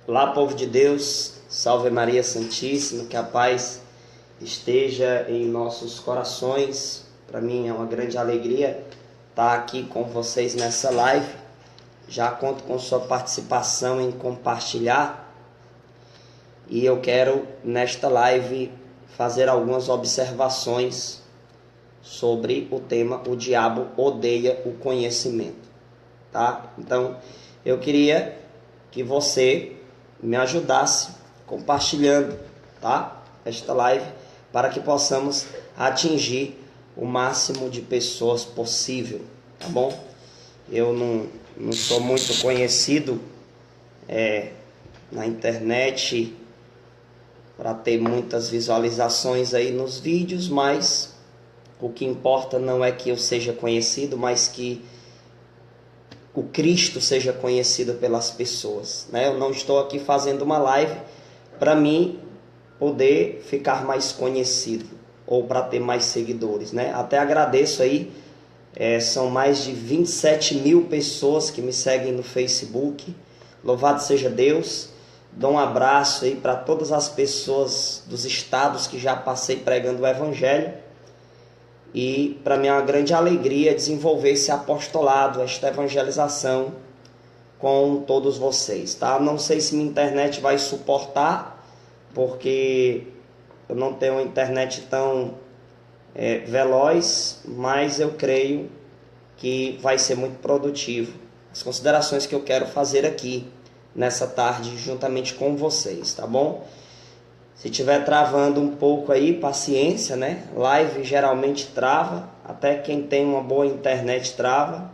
Olá, povo de Deus, salve Maria Santíssima, que a paz esteja em nossos corações. Para mim é uma grande alegria estar aqui com vocês nessa live. Já conto com sua participação em compartilhar e eu quero nesta live fazer algumas observações sobre o tema O Diabo Odeia o Conhecimento, tá? Então eu queria que você me ajudasse compartilhando, tá? Esta live para que possamos atingir o máximo de pessoas possível, tá bom? Eu não sou muito conhecido na internet para ter muitas visualizações aí nos vídeos, mas o que importa não é que eu seja conhecido, mas que o Cristo seja conhecido pelas pessoas, né? Eu não estou aqui fazendo uma live para mim poder ficar mais conhecido ou para ter mais seguidores, né? Até agradeço aí, são mais de 27 mil pessoas que me seguem no Facebook. Louvado seja Deus. Dou um abraço aí para todas as pessoas dos estados que já passei pregando o Evangelho. E para mim é uma grande alegria desenvolver esse apostolado, esta evangelização com todos vocês, tá? Não sei se minha internet vai suportar, porque eu não tenho uma internet tão veloz, mas eu creio que vai ser muito produtivo. As considerações que eu quero fazer aqui nessa tarde juntamente com vocês, tá bom? Se estiver travando um pouco aí, paciência, né? Live geralmente trava, até quem tem uma boa internet trava.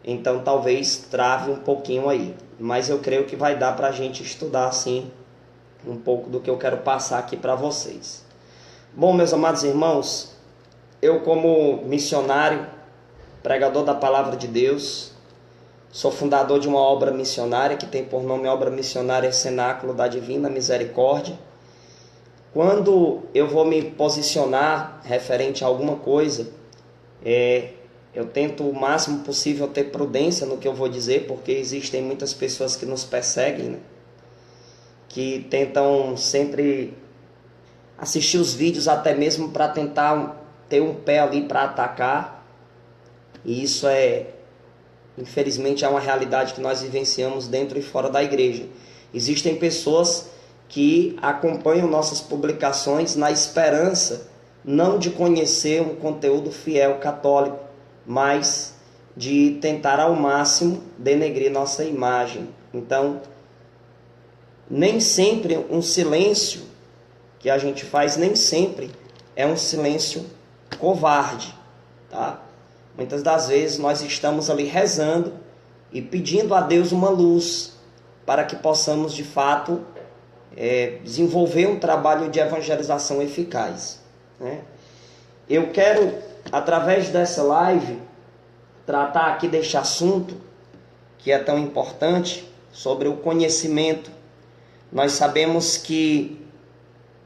Então talvez trave um pouquinho aí. Mas eu creio que vai dar para a gente estudar assim um pouco do que eu quero passar aqui para vocês. Bom, meus amados irmãos, eu como missionário, pregador da Palavra de Deus, sou fundador de uma obra missionária que tem por nome Obra Missionária Cenáculo da Divina Misericórdia. Quando eu vou me posicionar referente a alguma coisa, eu tento o máximo possível ter prudência no que eu vou dizer, porque existem muitas pessoas que nos perseguem, né? Que tentam sempre assistir os vídeos até mesmo para tentar ter um pé ali para atacar. E isso infelizmente, é uma realidade que nós vivenciamos dentro e fora da igreja. Existem pessoas que acompanham nossas publicações na esperança não de conhecer um conteúdo fiel católico, mas de tentar ao máximo denegrir nossa imagem. Então, nem sempre um silêncio que a gente faz, nem sempre é um silêncio covarde, tá? Muitas das vezes nós estamos ali rezando e pedindo a Deus uma luz para que possamos de fato desenvolver um trabalho de evangelização eficaz, né? Eu quero, através dessa live, tratar aqui deste assunto que é tão importante, sobre o conhecimento. Nós sabemos que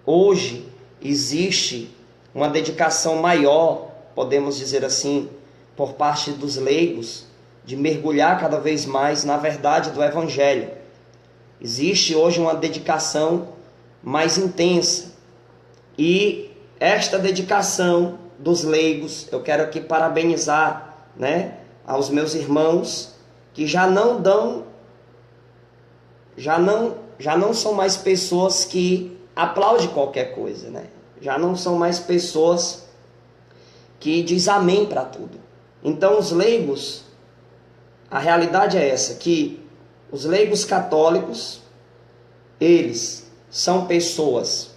hoje existe uma dedicação maior, podemos dizer assim, por parte dos leigos, de mergulhar cada vez mais na verdade do Evangelho. Existe hoje uma dedicação mais intensa. E esta dedicação dos leigos, eu quero aqui parabenizar, né, aos meus irmãos que já não são mais pessoas que aplaudem qualquer coisa, né? Já não são mais pessoas que diz amém para tudo. Então os leigos, a realidade é essa, que os leigos católicos, eles são pessoas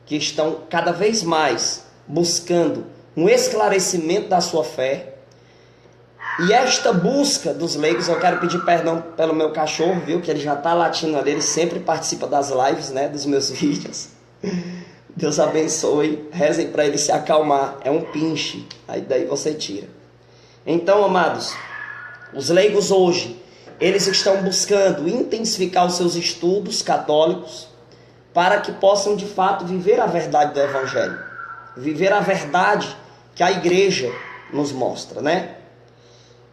que estão cada vez mais buscando um esclarecimento da sua fé. E esta busca dos leigos, eu quero pedir perdão pelo meu cachorro, viu? Que ele já está latindo ali, ele sempre participa das lives, né? Dos meus vídeos. Deus abençoe, rezem para ele se acalmar, é um pinche, aí daí você tira. Então, amados, os leigos hoje, eles estão buscando intensificar os seus estudos católicos para que possam de fato viver a verdade do Evangelho, viver a verdade que a igreja nos mostra, né?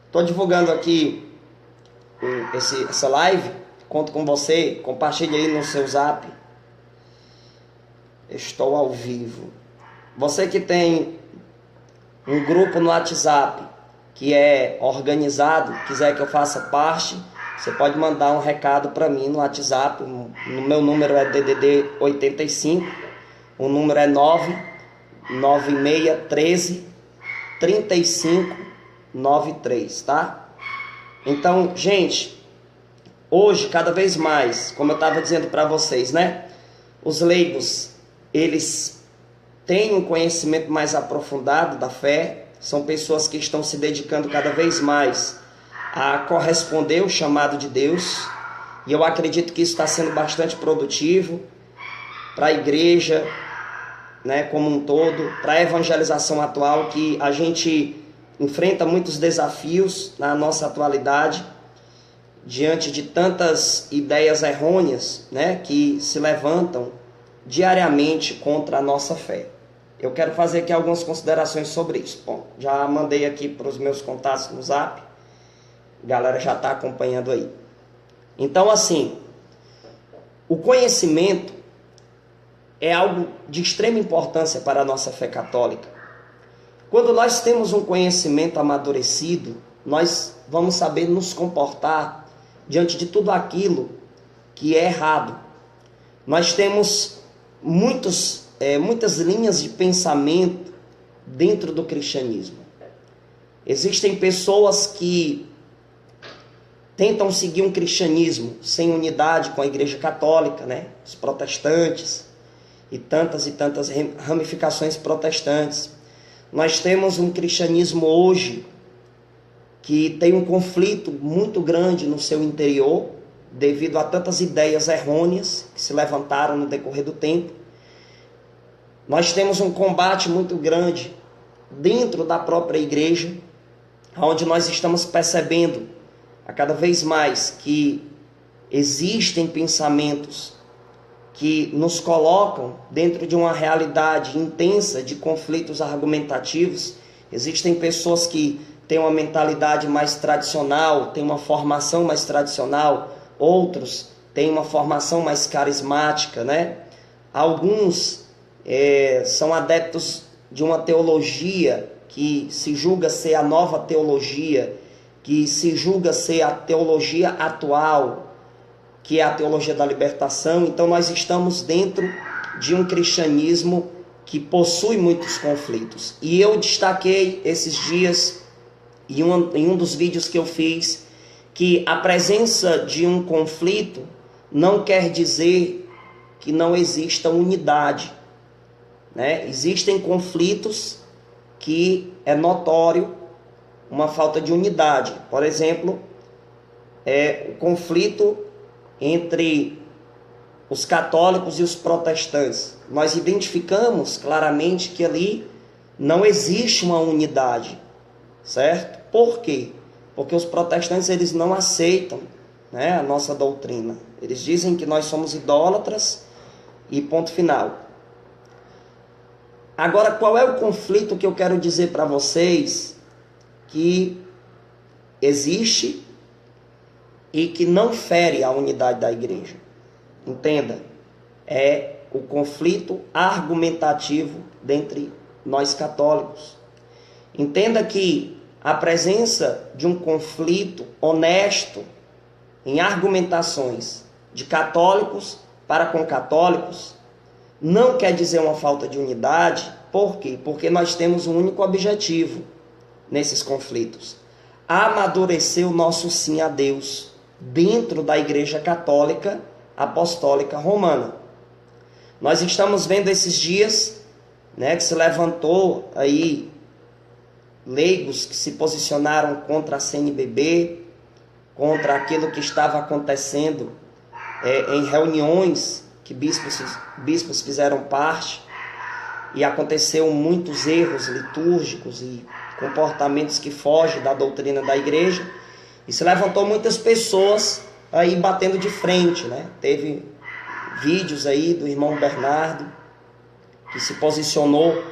Estou divulgando aqui essa live conto com você. Compartilhe aí no seu zap. Estou ao vivo. Você que tem um grupo no WhatsApp que é organizado, quiser que eu faça parte, você pode mandar um recado para mim no WhatsApp. O meu número é DDD 85, o número é 99613 3593, tá? Então, gente, hoje, cada vez mais, como eu estava dizendo para vocês, né? Os leigos, eles têm um conhecimento mais aprofundado da fé, são pessoas que estão se dedicando cada vez mais a corresponder ao chamado de Deus, e eu acredito que isso está sendo bastante produtivo para a igreja, né, como um todo, para a evangelização atual, que a gente enfrenta muitos desafios na nossa atualidade, diante de tantas ideias errôneas, né, que se levantam diariamente contra a nossa fé. Eu quero fazer aqui algumas considerações sobre isso. Bom, já mandei aqui para os meus contatos no Zap, a galera já está acompanhando aí. Então, assim, o conhecimento é algo de extrema importância para a nossa fé católica. Quando nós temos um conhecimento amadurecido, nós vamos saber nos comportar diante de tudo aquilo que é errado. Nós temos muitas linhas de pensamento dentro do cristianismo. Existem pessoas que tentam seguir um cristianismo sem unidade com a Igreja Católica, né? Os protestantes e tantas ramificações protestantes. Nós temos um cristianismo hoje que tem um conflito muito grande no seu interior, devido a tantas ideias errôneas que se levantaram no decorrer do tempo. Nós temos um combate muito grande dentro da própria igreja, onde nós estamos percebendo a cada vez mais que existem pensamentos que nos colocam dentro de uma realidade intensa de conflitos argumentativos. Existem pessoas que têm uma mentalidade mais tradicional, têm uma formação mais tradicional, outros têm uma formação mais carismática, né? Alguns são adeptos de uma teologia que se julga ser a nova teologia, que se julga ser a teologia atual, que é a teologia da libertação. Então nós estamos dentro de um cristianismo que possui muitos conflitos. E eu destaquei esses dias, em um dos vídeos que eu fiz, que a presença de um conflito não quer dizer que não exista unidade, né? Existem conflitos que é notório uma falta de unidade. Por exemplo, o conflito entre os católicos e os protestantes. Nós identificamos claramente que ali não existe uma unidade, certo? Por quê? Porque os protestantes, eles não aceitam, né, a nossa doutrina. Eles dizem que nós somos idólatras e ponto final. Agora, qual é o conflito que eu quero dizer para vocês que existe e que não fere a unidade da igreja? Entenda, é o conflito argumentativo dentre nós católicos. Entenda que a presença de um conflito honesto em argumentações de católicos para com católicos não quer dizer uma falta de unidade. Por quê? Porque nós temos um único objetivo nesses conflitos: amadurecer o nosso sim a Deus dentro da Igreja Católica Apostólica Romana. Nós estamos vendo esses dias, né, que se levantou aí leigos que se posicionaram contra a CNBB, contra aquilo que estava acontecendo em reuniões que bispos fizeram parte, e aconteceu muitos erros litúrgicos e comportamentos que fogem da doutrina da igreja, e se levantou muitas pessoas aí batendo de frente, né? Teve vídeos aí do irmão Bernardo que se posicionou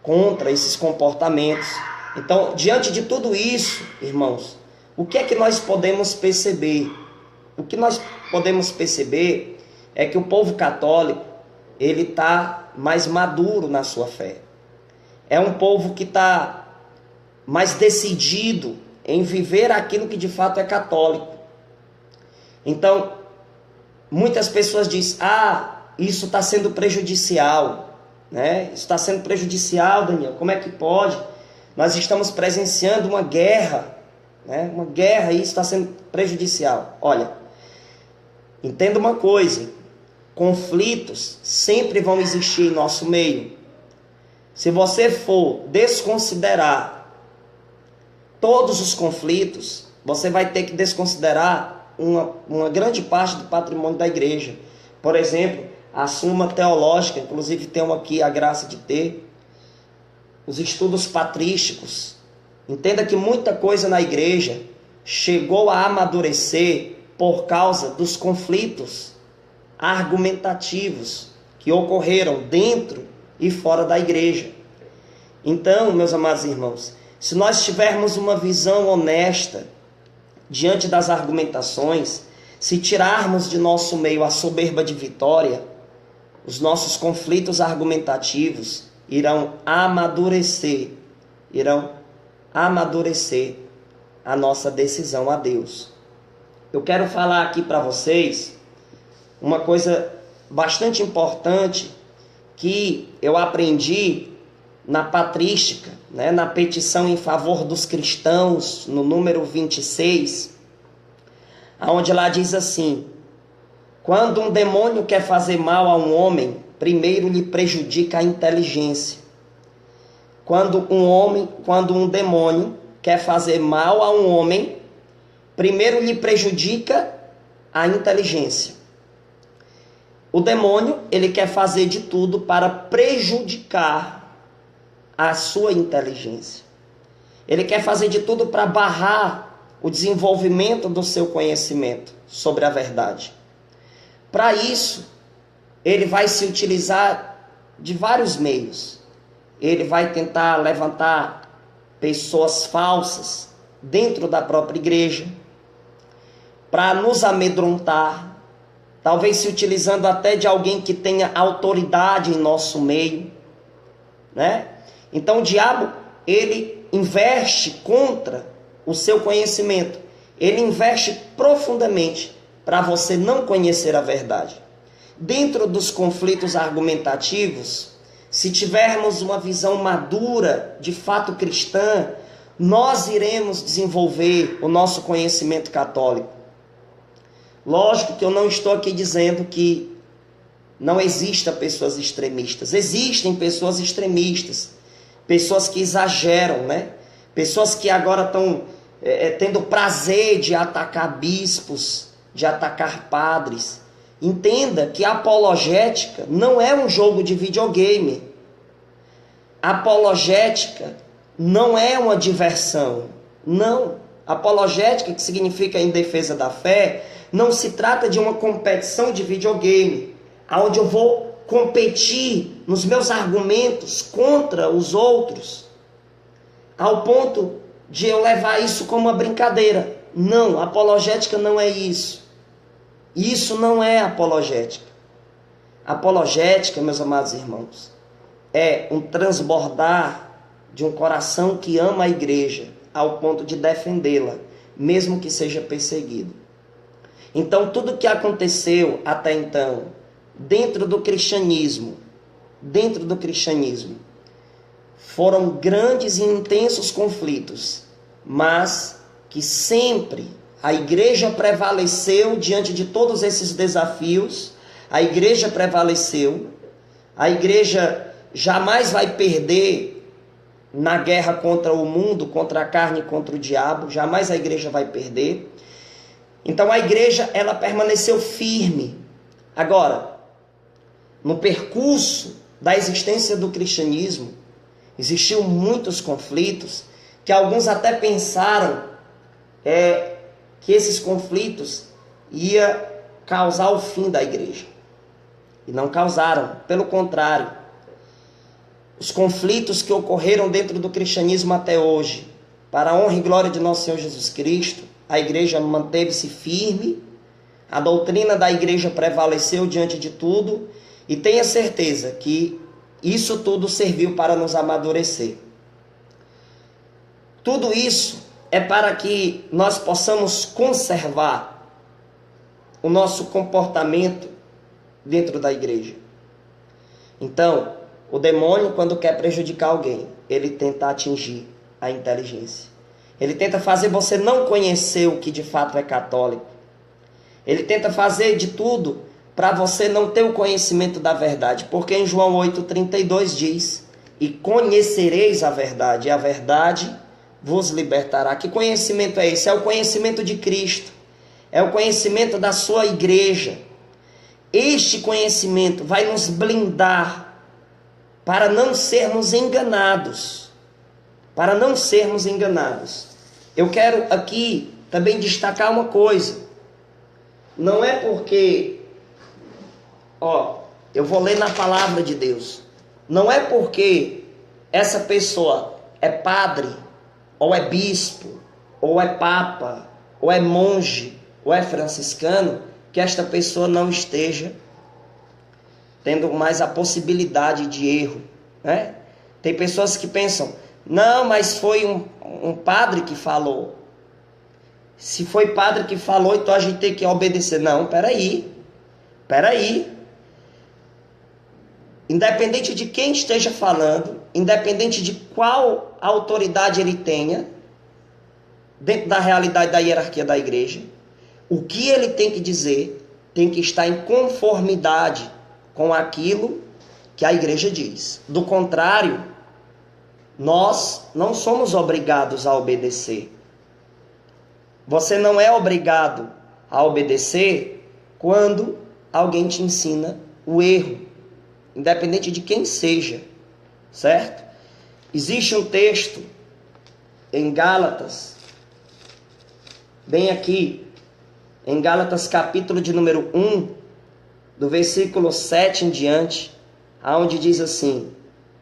contra esses comportamentos. Então, diante de tudo isso, irmãos, o que é que nós podemos perceber? o que nós podemos perceber é que o povo católico, ele está mais maduro na sua fé. É um povo que está mais decidido em viver aquilo que de fato é católico. Então, muitas pessoas dizem, isso está sendo prejudicial, né? Isso está sendo prejudicial, Daniel, como é que pode? Nós estamos presenciando uma guerra, né? Uma guerra, e isso está sendo prejudicial. Olha, entenda uma coisa, conflitos sempre vão existir em nosso meio. Se você for desconsiderar todos os conflitos, você vai ter que desconsiderar uma grande parte do patrimônio da igreja. Por exemplo, a Suma Teológica, inclusive tenho aqui a graça de ter, os estudos patrísticos. Entenda que muita coisa na igreja chegou a amadurecer por causa dos conflitos argumentativos que ocorreram dentro e fora da igreja. Então, meus amados irmãos, se nós tivermos uma visão honesta diante das argumentações, se tirarmos de nosso meio a soberba de vitória, os nossos conflitos argumentativos irão amadurecer a nossa decisão a Deus. Eu quero falar aqui para vocês uma coisa bastante importante que eu aprendi na patrística, né, na petição em favor dos cristãos, no número 26, onde lá diz assim: quando um demônio quer fazer mal a um homem, primeiro lhe prejudica a inteligência. Quando um demônio quer fazer mal a um homem, primeiro lhe prejudica a inteligência. O demônio, ele quer fazer de tudo para prejudicar a sua inteligência. Ele quer fazer de tudo para barrar o desenvolvimento do seu conhecimento sobre a verdade. Para isso, ele vai se utilizar de vários meios. Ele vai tentar levantar pessoas falsas dentro da própria igreja para nos amedrontar, talvez se utilizando até de alguém que tenha autoridade em nosso meio, né? Então o diabo, ele investe contra o seu conhecimento. Ele investe profundamente para você não conhecer a verdade. Dentro dos conflitos argumentativos, se tivermos uma visão madura, de fato cristã, nós iremos desenvolver o nosso conhecimento católico. Lógico que eu não estou aqui dizendo que não existam pessoas extremistas. Existem pessoas extremistas, pessoas que exageram, né? Pessoas que agora estão tendo prazer de atacar bispos, de atacar padres. Entenda que a apologética não é um jogo de videogame. A apologética não é uma diversão. Não. Apologética, que significa em defesa da fé, não se trata de uma competição de videogame, onde eu vou competir nos meus argumentos contra os outros, ao ponto de eu levar isso como uma brincadeira. Não, apologética não é isso. Isso não é apologética. Apologética, meus amados irmãos, é um transbordar de um coração que ama a igreja ao ponto de defendê-la, mesmo que seja perseguido. Então, tudo que aconteceu até então, dentro do cristianismo, foram grandes e intensos conflitos, mas que sempre a igreja prevaleceu diante de todos esses desafios. A igreja prevaleceu, a igreja jamais vai perder na guerra contra o mundo, contra a carne, contra o diabo, jamais a igreja vai perder. Então a igreja, ela permaneceu firme. Agora, no percurso da existência do cristianismo, existiam muitos conflitos, que alguns até pensaram que esses conflitos ia causar o fim da igreja. E não causaram, pelo contrário. Os conflitos que ocorreram dentro do cristianismo até hoje, para a honra e glória de nosso Senhor Jesus Cristo, a igreja manteve-se firme, A doutrina da igreja prevaleceu diante de tudo e tenha certeza que isso tudo serviu para nos amadurecer. Tudo isso é para que nós possamos conservar o nosso comportamento dentro da igreja. Então, o demônio, quando quer prejudicar alguém, ele tenta atingir a inteligência. Ele tenta fazer você não conhecer o que de fato é católico. Ele tenta fazer de tudo para você não ter o conhecimento da verdade. Porque em João 8,32 diz: e conhecereis a verdade, e a verdade vos libertará. Que conhecimento é esse? É o conhecimento de Cristo. É o conhecimento da sua igreja. Este conhecimento vai nos blindar para não sermos enganados. Para não sermos enganados. Eu quero aqui também destacar uma coisa. Não é porque, eu vou ler na palavra de Deus. Não é porque essa pessoa é padre, ou é bispo, ou é papa, ou é monge, ou é franciscano, que esta pessoa não esteja tendo mais a possibilidade de erro, né? Tem pessoas que pensam, não, mas foi um padre que falou. Se foi padre que falou, então a gente tem que obedecer. Não, peraí. Independente de quem esteja falando, independente de qual autoridade ele tenha, dentro da realidade da hierarquia da igreja, o que ele tem que dizer tem que estar em conformidade com aquilo que a igreja diz. Do contrário, nós não somos obrigados a obedecer. Você não é obrigado a obedecer quando alguém te ensina o erro, independente de quem seja, certo? Existe um texto em Gálatas, bem aqui, em Gálatas capítulo de número 1, do versículo 7 em diante, aonde diz assim: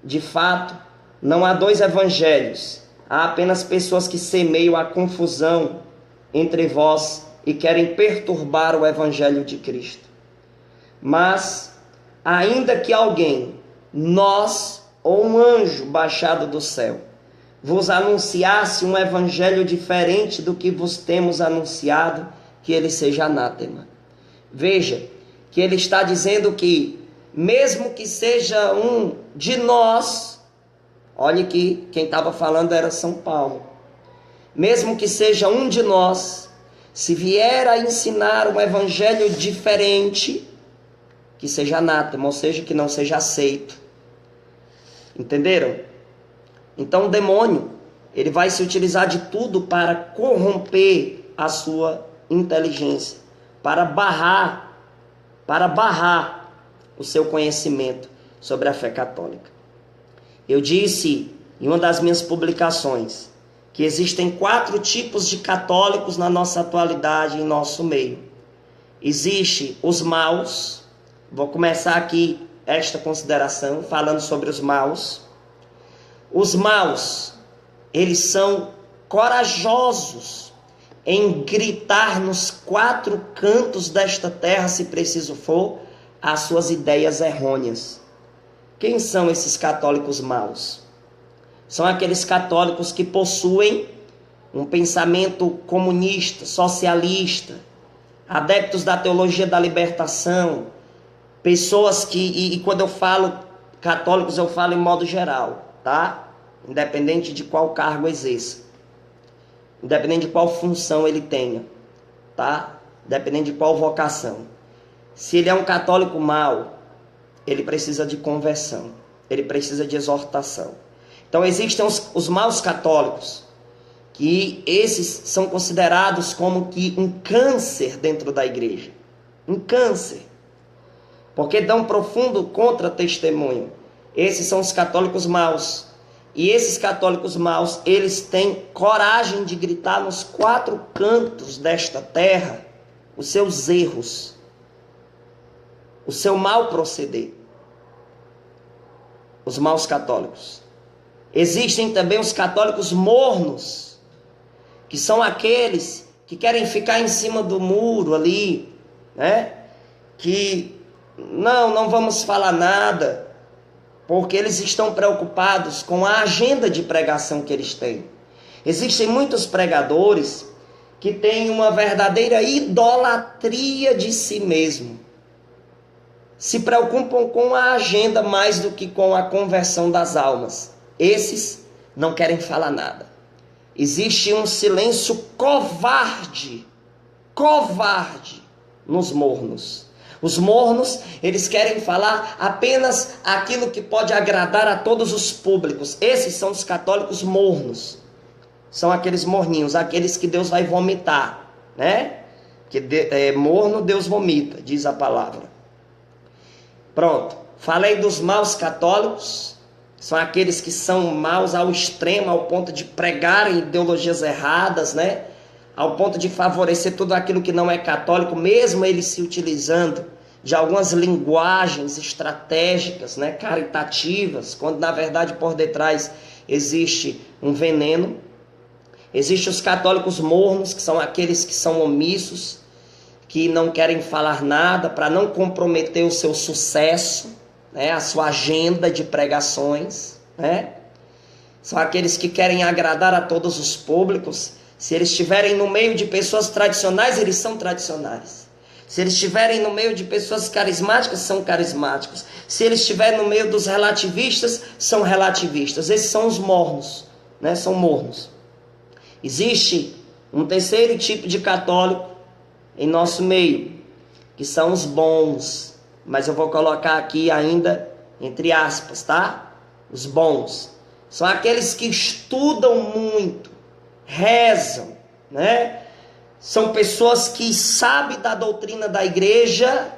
de fato, não há dois evangelhos, há apenas pessoas que semeiam a confusão entre vós e querem perturbar o evangelho de Cristo. Mas, ainda que alguém, nós ou um anjo baixado do céu, vos anunciasse um evangelho diferente do que vos temos anunciado, que ele seja anátema. Veja que ele está dizendo que, mesmo que seja um de nós, olhe que quem estava falando era São Paulo, mesmo que seja um de nós, se vier a ensinar um evangelho diferente, que seja anátema, ou seja, que não seja aceito. Entenderam? Então o demônio, ele vai se utilizar de tudo para corromper a sua inteligência, para barrar o seu conhecimento sobre a fé católica. Eu disse em uma das minhas publicações que existem 4 tipos de católicos na nossa atualidade, em nosso meio. Existe os maus. Vou começar aqui esta consideração falando sobre os maus. Os maus, eles são corajosos em gritar nos 4 cantos desta terra, se preciso for, as suas ideias errôneas. Quem são esses católicos maus? São aqueles católicos que possuem um pensamento comunista, socialista, adeptos da teologia da libertação, pessoas que, e quando eu falo católicos, eu falo em modo geral, tá? Independente de qual cargo exerça, independente de qual função ele tenha, tá? Independente de qual vocação. Se ele é um católico mau, ele precisa de conversão, ele precisa de exortação. Então existem os maus católicos, que esses são considerados como que um câncer dentro da igreja. Um câncer. Porque dão profundo contra-testemunho. Esses são os católicos maus. E esses católicos maus, eles têm coragem de gritar nos 4 cantos desta terra os seus erros, o seu mau proceder. Os maus católicos. Existem também os católicos mornos, que são aqueles que querem ficar em cima do muro ali, né? Que não vamos falar nada, porque eles estão preocupados com a agenda de pregação que eles têm. Existem muitos pregadores que têm uma verdadeira idolatria de si mesmo. Se preocupam com a agenda mais do que com a conversão das almas. Esses não querem falar nada. Existe um silêncio covarde nos mornos. Os mornos, eles querem falar apenas aquilo que pode agradar a todos os públicos. Esses são os católicos mornos. São aqueles morninhos, aqueles que Deus vai vomitar, né? Morno Deus vomita, diz a palavra. Pronto, falei dos maus católicos. São aqueles que são maus ao extremo, ao ponto de pregarem ideologias erradas, né? Ao ponto de favorecer tudo aquilo que não é católico, mesmo eles se utilizando de algumas linguagens estratégicas, né? Caritativas, quando na verdade por detrás existe um veneno. Existem os católicos mornos, que são aqueles que são omissos, que não querem falar nada para não comprometer o seu sucesso, né? A sua agenda de pregações, né? São aqueles que querem agradar a todos os públicos. Se eles estiverem no meio de pessoas tradicionais, eles são tradicionais. Se eles estiverem no meio de pessoas carismáticas, são carismáticos. Se eles estiverem no meio dos relativistas, são relativistas. Esses são os mornos, né? São mornos. Existe um terceiro tipo de católico em nosso meio, que são os bons. Mas eu vou colocar aqui ainda entre aspas, tá? Os bons. São aqueles que estudam muito, rezam, né? São pessoas que sabem da doutrina da igreja,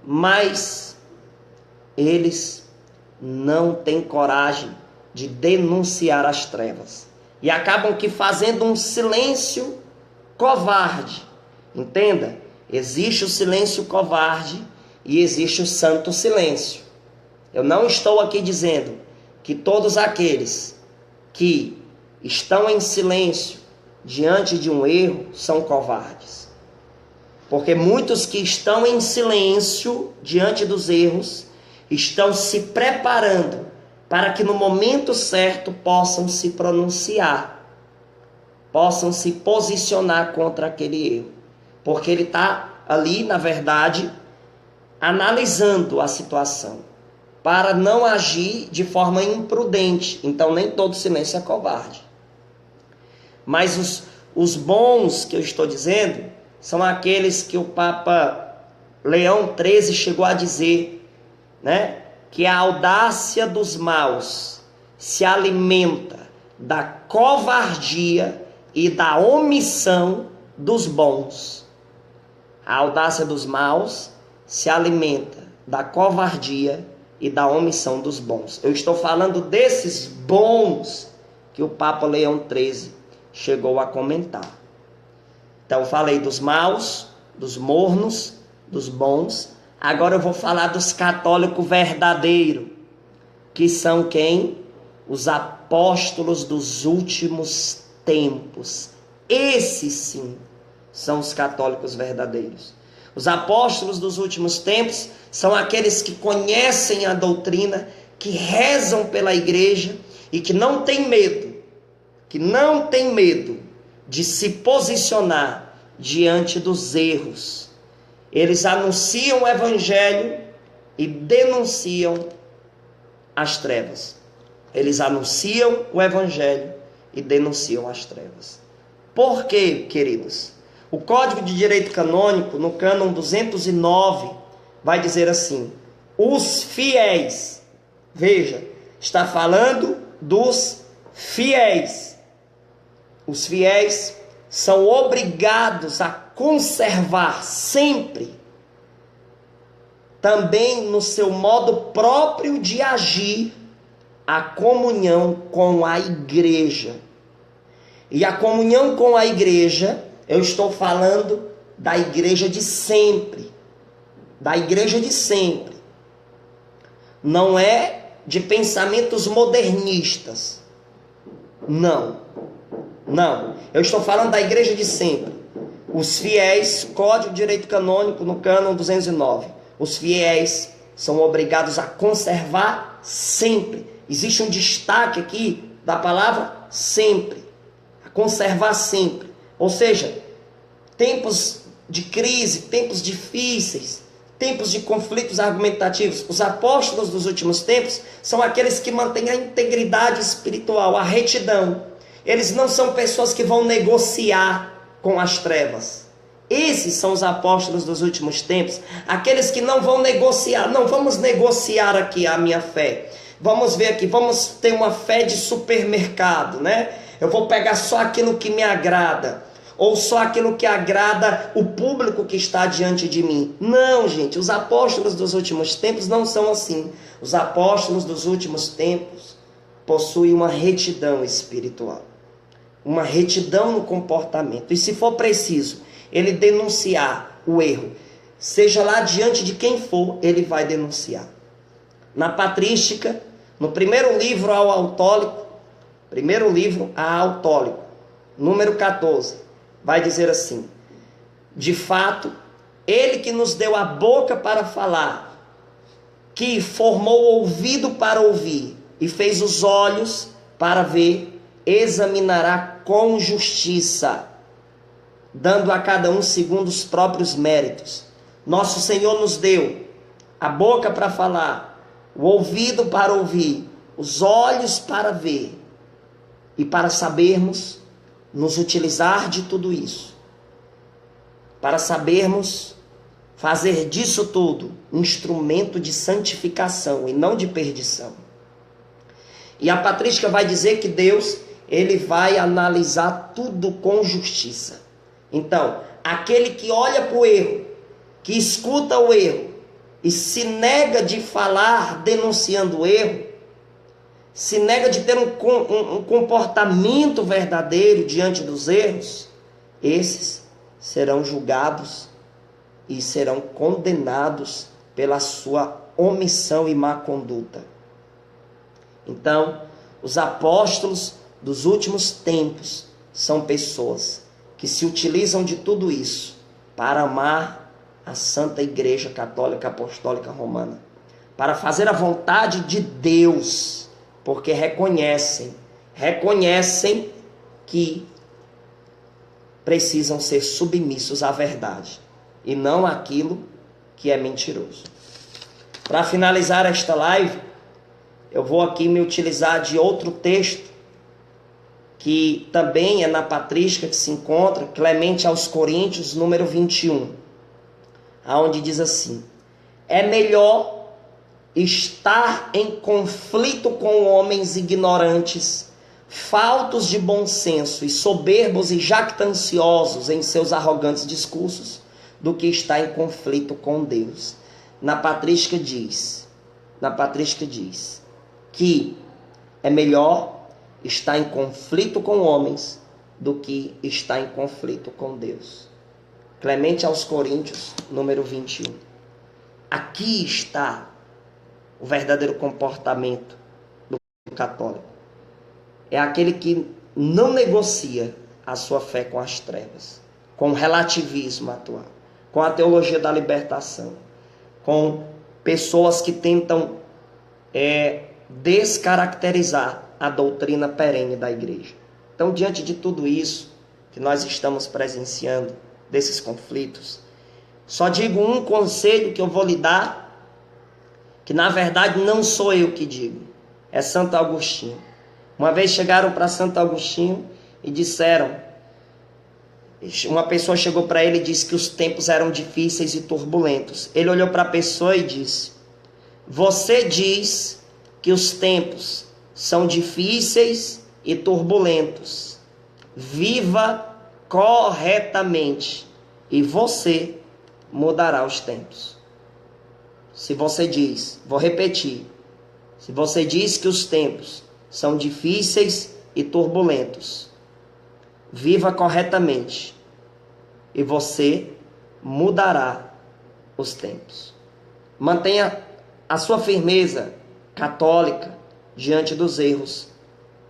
mas eles não têm coragem de denunciar as trevas. E acabam que fazendo um silêncio covarde. Entenda? Existe o silêncio covarde e existe o santo silêncio. Eu não estou aqui dizendo que todos aqueles que estão em silêncio diante de um erro são covardes. Porque muitos que estão em silêncio diante dos erros estão se preparando para que no momento certo possam se pronunciar, possam se posicionar contra aquele erro. Porque ele está ali, na verdade, analisando a situação, para não agir de forma imprudente. Então nem todo silêncio é covarde. Mas os bons que eu estou dizendo são aqueles que o Papa Leão XIII chegou a dizer, né? Que a audácia dos maus se alimenta da covardia e da omissão dos bons. A audácia dos maus se alimenta da covardia e da omissão dos bons. Eu estou falando desses bons que o Papa Leão XIII chegou a comentar. Então, eu falei dos maus, dos mornos, dos bons. Agora eu vou falar dos católicos verdadeiros, que são quem? Os apóstolos dos últimos tempos. Esses sim são os católicos verdadeiros. Os apóstolos dos últimos tempos são aqueles que conhecem a doutrina, que rezam pela igreja e que não têm medo, de se posicionar diante dos erros. Eles anunciam o evangelho e denunciam as trevas. Eles anunciam o evangelho e denunciam as trevas. Por quê, queridos? O Código de Direito Canônico, no cânon 209, vai dizer assim: os fiéis. Veja, está falando dos fiéis. Os fiéis são obrigados a conservar sempre, também no seu modo próprio de agir, a comunhão com a igreja. E a comunhão com a igreja, eu estou falando da igreja de sempre. Da igreja de sempre. Não é de pensamentos modernistas. Não. Eu estou falando da igreja de sempre. Os fiéis, Código de Direito Canônico, no cânon 209, os fiéis são obrigados a conservar sempre. Existe um destaque aqui da palavra sempre. A conservar sempre. Ou seja, tempos de crise, tempos difíceis, tempos de conflitos argumentativos. Os apóstolos dos últimos tempos são aqueles que mantêm a integridade espiritual, a retidão. Eles não são pessoas que vão negociar com as trevas. Esses são os apóstolos dos últimos tempos, aqueles que não vão negociar. Não vamos negociar aqui a minha fé. Vamos ver aqui, vamos ter uma fé de supermercado, né? Eu vou pegar só aquilo que me agrada, ou só aquilo que agrada o público que está diante de mim. Não, gente, os apóstolos dos últimos tempos não são assim. Os apóstolos dos últimos tempos possuem uma retidão espiritual, uma retidão no comportamento. E se for preciso ele denunciar o erro, seja lá diante de quem for, ele vai denunciar. Na patrística, no primeiro livro ao Autólico, número 14, vai dizer assim: de fato, ele que nos deu a boca para falar, que formou o ouvido para ouvir e fez os olhos para ver, examinará com justiça, dando a cada um segundo os próprios méritos. Nosso Senhor nos deu a boca para falar, o ouvido para ouvir, os olhos para ver, e para sabermos nos utilizar de tudo isso, para sabermos fazer disso tudo um instrumento de santificação e não de perdição. E a patrística vai dizer que Deus, ele vai analisar tudo com justiça. Então, aquele que olha para o erro, que escuta o erro e se nega de falar denunciando o erro, se nega de ter um comportamento verdadeiro diante dos erros, esses serão julgados e serão condenados pela sua omissão e má conduta. Então, os apóstolos dos últimos tempos são pessoas que se utilizam de tudo isso para amar a Santa Igreja Católica Apostólica Romana, para fazer a vontade de Deus, porque reconhecem que precisam ser submissos à verdade e não àquilo que é mentiroso. Para finalizar esta live, eu vou aqui me utilizar de outro texto que também é na patrística, que se encontra Clemente aos Coríntios, número 21, aonde diz assim: é melhor estar em conflito com homens ignorantes, faltos de bom senso e soberbos e jactanciosos em seus arrogantes discursos, do que estar em conflito com Deus. Na patrística diz que é melhor estar em conflito com homens do que estar em conflito com Deus. Clemente aos Coríntios, número 21. Aqui está o verdadeiro comportamento do católico. É aquele que não negocia a sua fé com as trevas, com o relativismo atual, com a teologia da libertação, com pessoas que tentam descaracterizar a doutrina perene da igreja. Então, diante de tudo isso que nós estamos presenciando, desses conflitos, só digo um conselho que eu vou lhe dar, que na verdade não sou eu que digo, é Santo Agostinho. Uma vez chegaram para Santo Agostinho e disseram, uma pessoa chegou para ele e disse que os tempos eram difíceis e turbulentos. Ele olhou para a pessoa e disse: você diz que os tempos são difíceis e turbulentos. Viva corretamente e você mudará os tempos. Se você diz, vou repetir, se você diz que os tempos são difíceis e turbulentos, viva corretamente e você mudará os tempos. Mantenha a sua firmeza católica diante dos erros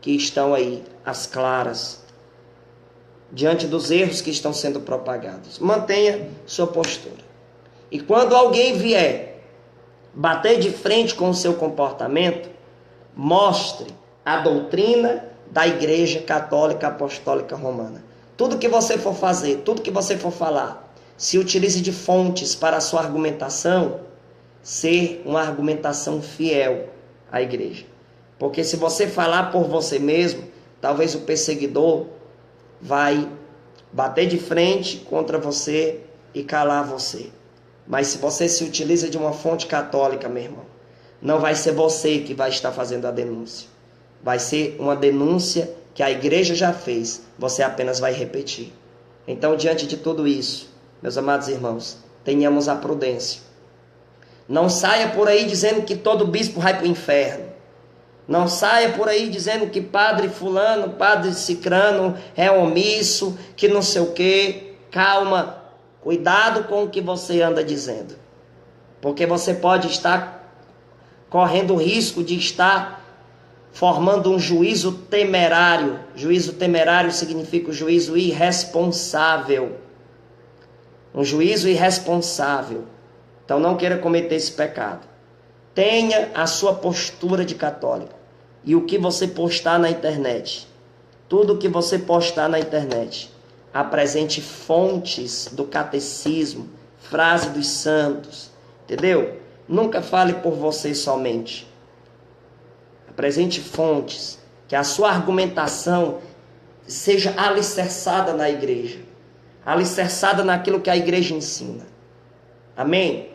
que estão aí às claras diante dos erros que estão sendo propagados. Mantenha sua postura. E quando alguém vier bater de frente com o seu comportamento, mostre a doutrina da Igreja Católica Apostólica Romana. Tudo que você for fazer, tudo que você for falar, se utilize de fontes para a sua argumentação, ser uma argumentação fiel à Igreja. Porque se você falar por você mesmo, talvez o perseguidor vai bater de frente contra você e calar você. Mas se você se utiliza de uma fonte católica, meu irmão, não vai ser você que vai estar fazendo a denúncia. Vai ser uma denúncia que a igreja já fez, você apenas vai repetir. Então, diante de tudo isso, meus amados irmãos, tenhamos a prudência. Não saia por aí dizendo que todo bispo vai para o inferno. Não saia por aí dizendo que padre fulano, padre cicrano é omisso, que não sei o quê. Calma. Cuidado com o que você anda dizendo, porque você pode estar correndo o risco de estar formando um juízo temerário. Juízo temerário significa o juízo irresponsável. Um juízo irresponsável. Então não queira cometer esse pecado. Tenha a sua postura de católico. E o que você postar na internet, tudo o que você postar na internet, apresente fontes do catecismo, frase dos santos, entendeu? Nunca fale por você somente. Apresente fontes, que a sua argumentação seja alicerçada na igreja, alicerçada naquilo que a igreja ensina. Amém?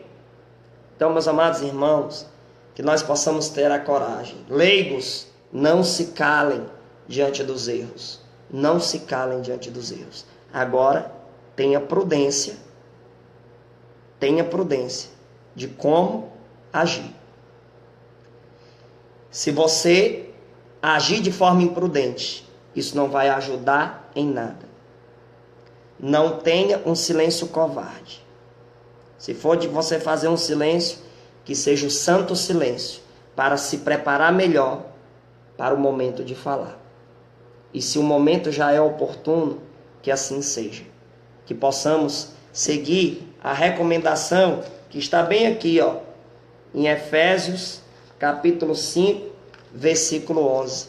Então, meus amados irmãos, que nós possamos ter a coragem. Leigos, não se calem diante dos erros. Não se calem diante dos erros. Agora, tenha prudência de como agir. Se você agir de forma imprudente, isso não vai ajudar em nada. Não tenha um silêncio covarde. Se for de você fazer um silêncio, que seja o santo silêncio, para se preparar melhor para o momento de falar. E se o momento já é oportuno, que assim seja. Que possamos seguir a recomendação que está bem aqui, ó, em Efésios, capítulo 5, versículo 11,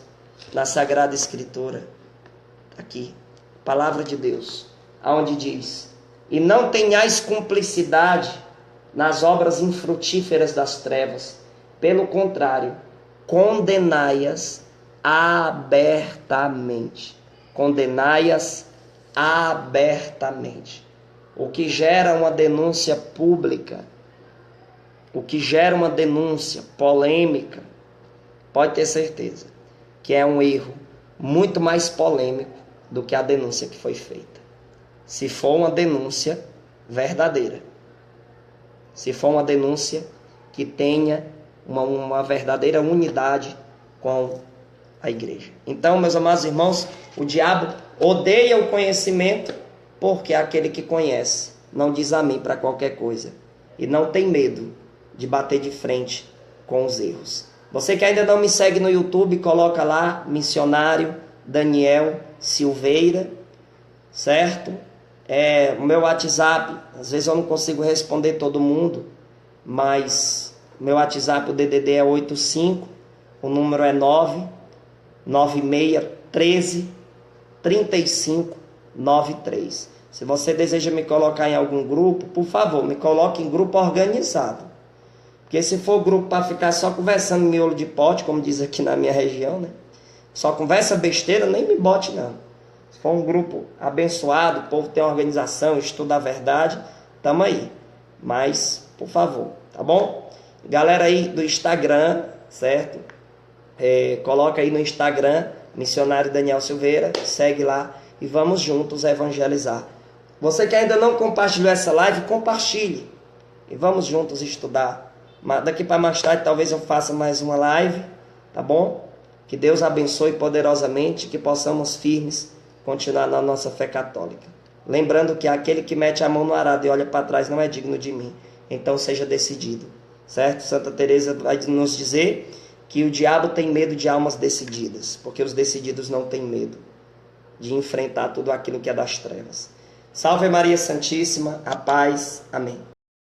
na Sagrada Escritura. Aqui, palavra de Deus, aonde diz: e não tenhais cumplicidade nas obras infrutíferas das trevas, pelo contrário, condenai-as abertamente. Condenai-as abertamente. O que gera uma denúncia pública, o que gera uma denúncia polêmica, pode ter certeza que é um erro muito mais polêmico do que a denúncia que foi feita. Se for uma denúncia verdadeira, se for uma denúncia que tenha uma verdadeira unidade com a igreja. Então, meus amados irmãos, o diabo odeia o conhecimento, porque aquele que conhece não diz amém para qualquer coisa e não tem medo de bater de frente com os erros. Você que ainda não me segue no YouTube, coloca lá, missionário Daniel Silveira, certo? O meu WhatsApp, às vezes eu não consigo responder todo mundo, mas o meu WhatsApp, o DDD é 85, o número é 996133593. Se você deseja me colocar em algum grupo, por favor, me coloque em grupo organizado. Porque se for grupo para ficar só conversando miolo de pote, como diz aqui na minha região, né? Só conversa besteira, nem me bote não. Se for um grupo abençoado, o povo tem uma organização, estuda a verdade, tamo aí. Mas, por favor, tá bom? Galera aí do Instagram, certo? Coloca aí no Instagram, Missionário Daniel Silveira, segue lá e vamos juntos evangelizar. Você que ainda não compartilhou essa live, compartilhe e vamos juntos estudar. Daqui para mais tarde talvez eu faça mais uma live, tá bom? Que Deus abençoe poderosamente, que possamos firmes continuar na nossa fé católica. Lembrando que aquele que mete a mão no arado e olha para trás não é digno de mim. Então seja decidido, certo? Santa Teresa vai nos dizer que o diabo tem medo de almas decididas, porque os decididos não têm medo. de enfrentar tudo aquilo que é das trevas. Salve Maria Santíssima, a paz, amém.